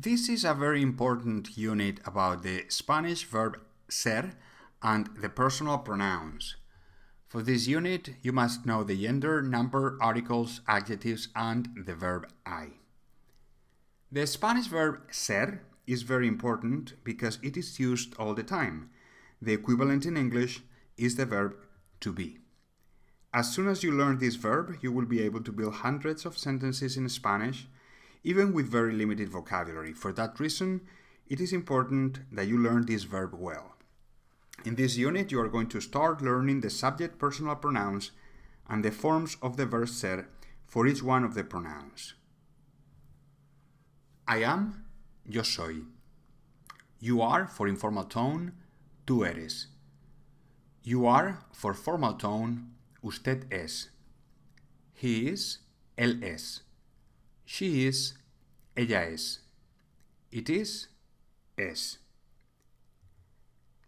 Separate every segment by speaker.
Speaker 1: This is a very important unit about the Spanish verb ser and the personal pronouns. For this unit, you must know the gender, number, articles, adjectives, and the verb I. The Spanish verb ser is very important because it is used all the time. The equivalent in English is the verb to be. As soon as you learn this verb, you will be able to build hundreds of sentences in Spanish, even with very limited vocabulary. For that reason, it is important that you learn this verb well. In this unit, you are going to start learning the subject personal pronouns and the forms of the verb ser for each one of the pronouns. I am, yo soy. You are for informal tone, tú eres. You are for formal tone, usted es. He is, él es. She is, ella es. It is, es.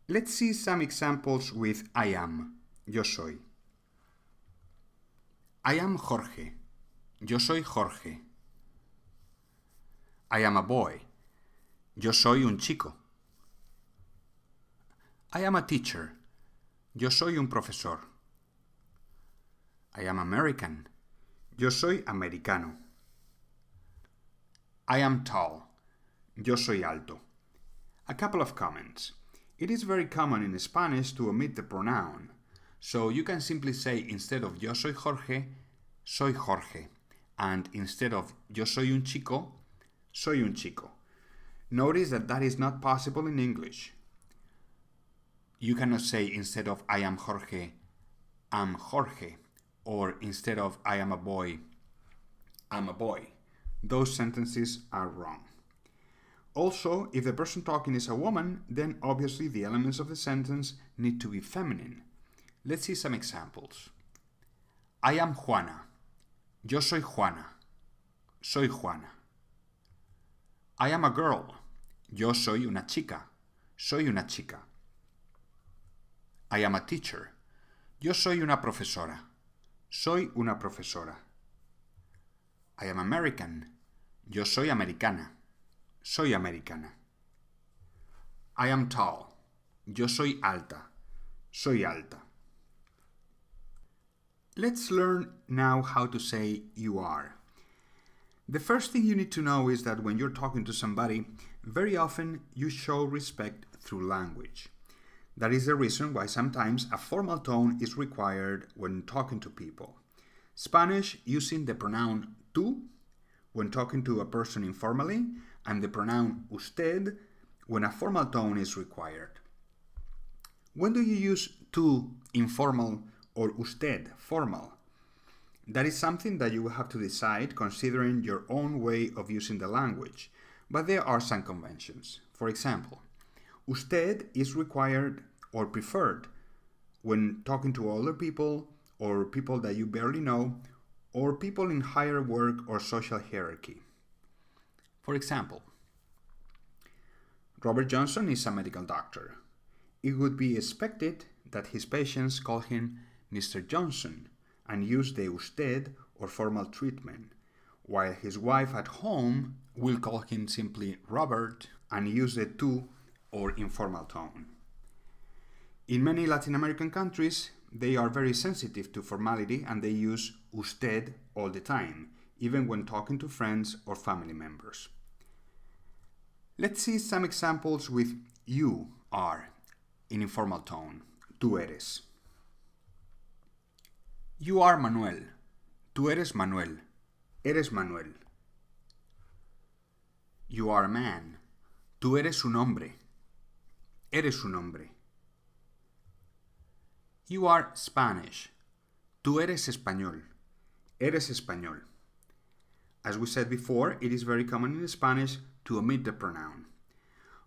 Speaker 1: Let's see some examples with I am, yo soy. I am Jorge. Yo soy Jorge. I am a boy. Yo soy un chico. I am a teacher. Yo soy un profesor. I am American. Yo soy americano. I am tall. Yo soy alto. A couple of comments. It is very common in Spanish to omit the pronoun, so you can simply say instead of yo soy Jorge, soy Jorge, and instead of yo soy un chico, soy un chico. Notice that that is not possible in English. You cannot say instead of I am Jorge, I'm Jorge, or instead of I am a boy, I'm a boy. Those sentences are wrong. Also, if the person talking is a woman, then obviously the elements of the sentence need to be feminine. Let's see some examples. I am Juana. Yo soy Juana. Soy Juana. I am a girl. Yo soy una chica. Soy una chica. I am a teacher. Yo soy una profesora. Soy una profesora. I am American. Yo soy americana. Soy americana. I am tall. Yo soy alta. Soy alta. Let's learn now how to say you are. The first thing you need to know is that when you're talking to somebody, very often you show respect through language. That is the reason why sometimes a formal tone is required when talking to people. Spanish using the pronoun tú when talking to a person informally, and the pronoun usted when a formal tone is required. When do you use tú informal or usted formal? That is something that you will have to decide considering your own way of using the language, but there are some conventions. For example, usted is required or preferred when talking to older people or people that you barely know or people in higher work or social hierarchy. For example, Robert Johnson is a medical doctor. It would be expected that his patients call him Mr. Johnson and use the usted or formal treatment, while his wife at home will call him simply Robert and use the tú or informal tone. In many Latin American countries, they are very sensitive to formality and they use usted all the time, even when talking to friends or family members. Let's see some examples with you are in informal tone. Tú eres. You are Manuel. Tú eres Manuel. Eres Manuel. You are a man. Tú eres un hombre. Eres un hombre. You are Spanish. Tú eres español. Eres español. As we said before, it is very common in Spanish to omit the pronoun.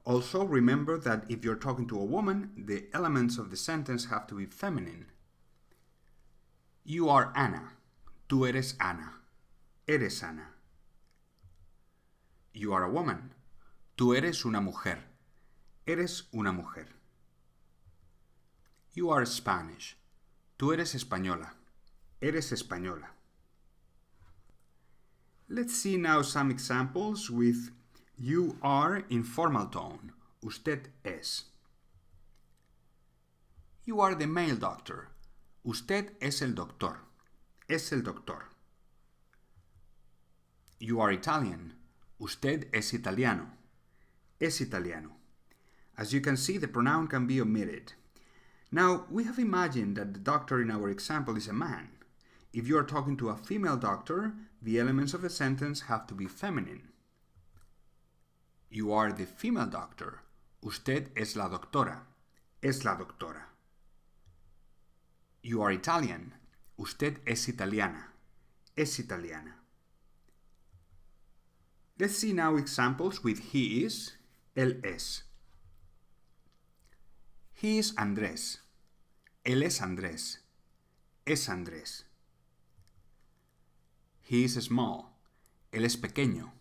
Speaker 1: Also, remember that if you're talking to a woman, the elements of the sentence have to be feminine. You are Ana. Tú eres Ana. Eres Ana. You are a woman. Tú eres una mujer. Eres una mujer. You are Spanish. Tú eres española. Eres española. Let's see now some examples with You are informal tone. Usted es. You are the male doctor. Usted es el doctor. Es el doctor. You are Italian. Usted es italiano. Es italiano. As you can see, the pronoun can be omitted. Now, we have imagined that the doctor in our example is a man. If you are talking to a female doctor, the elements of the sentence have to be feminine. You are the female doctor. Usted es la doctora. Es la doctora. You are Italian. Usted es italiana. Es italiana. Let's see now examples with he is, él es. He is Andrés. Él es Andrés. Es Andrés. He is small. Él es pequeño.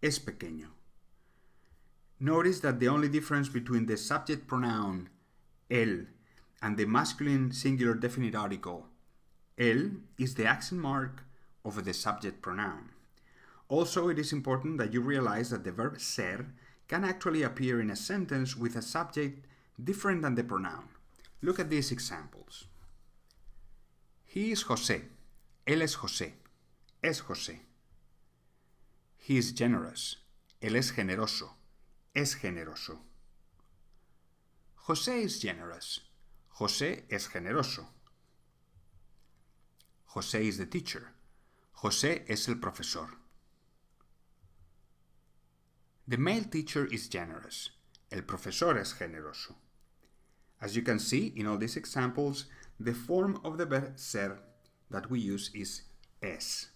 Speaker 1: Es pequeño. Notice that the only difference between the subject pronoun él and the masculine singular definite article él is the accent mark over the subject pronoun. Also, it is important that you realize that the verb ser can actually appear in a sentence with a subject different than the pronoun. Look at these examples. He is José. Él es José. Es José. He is generous. Él es generoso. Es generoso. José is generous. José es generoso. José is the teacher. José es el profesor. The male teacher is generous. El profesor es generoso. As you can see in all these examples, the form of the verb ser that we use is es.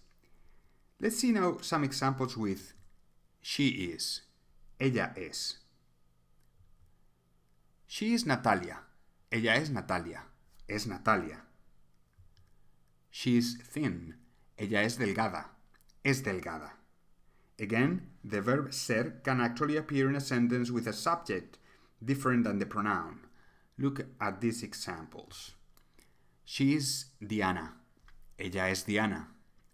Speaker 1: Let's see now some examples with she is. Ella es. She is Natalia. Ella es Natalia. Es Natalia. She is thin. Ella es delgada. Es delgada. Again, the verb ser can actually appear in a sentence with a subject different than the pronoun. Look at these examples. She is Diana. Ella es Diana.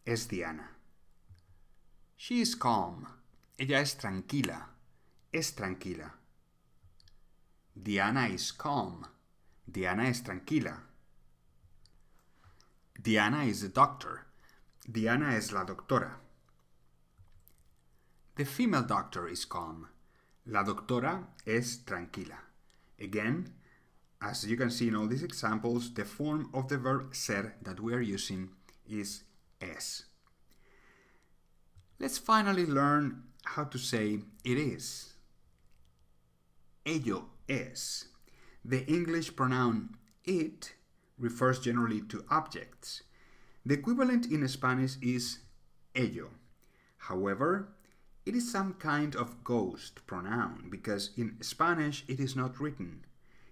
Speaker 1: Es Diana. She is calm. Ella es tranquila. Es tranquila. Diana is calm. Diana es tranquila. Diana is the doctor. Diana es la doctora. The female doctor is calm. La doctora es tranquila. Again, as you can see in all these examples, the form of the verb ser that we are using is es. Let's finally learn how to say it is. Ello es. The English pronoun it refers generally to objects. The equivalent in Spanish is ello. However, it is some kind of ghost pronoun because in Spanish it is not written.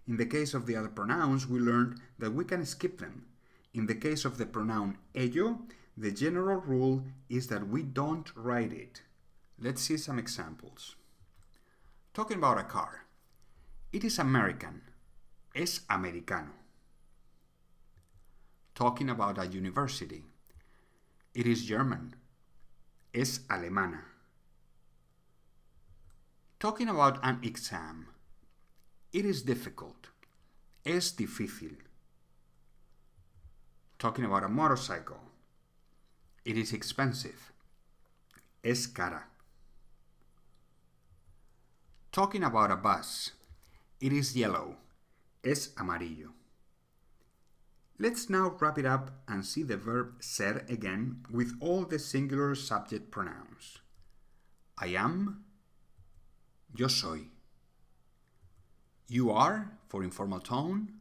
Speaker 1: In the case of the other pronouns, we learned that we can skip them. In the case of the pronoun ello, the general rule is that we don't write it. Let's see some examples. Talking about a car. It is American. Es americano. Talking about a university. It is German. Es alemana. Talking about an exam. It is difficult. Es difícil. Talking about a motorcycle. It is expensive. Es cara. Talking about a bus. It is yellow. Es amarillo. Let's now wrap it up and see the verb ser again with all the singular subject pronouns. I am. Yo soy. You are, for informal tone.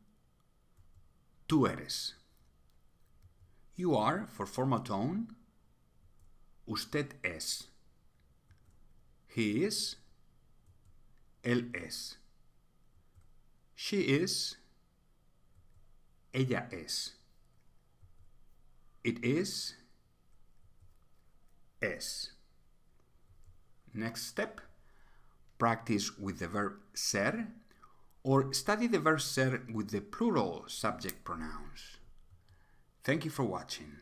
Speaker 1: Tú eres. You are, for formal tone. Usted es. He is. Él es. She is. Ella es. It is. Es. Next step. Practice with the verb ser or study the verb ser with the plural subject pronouns. Thank you for watching.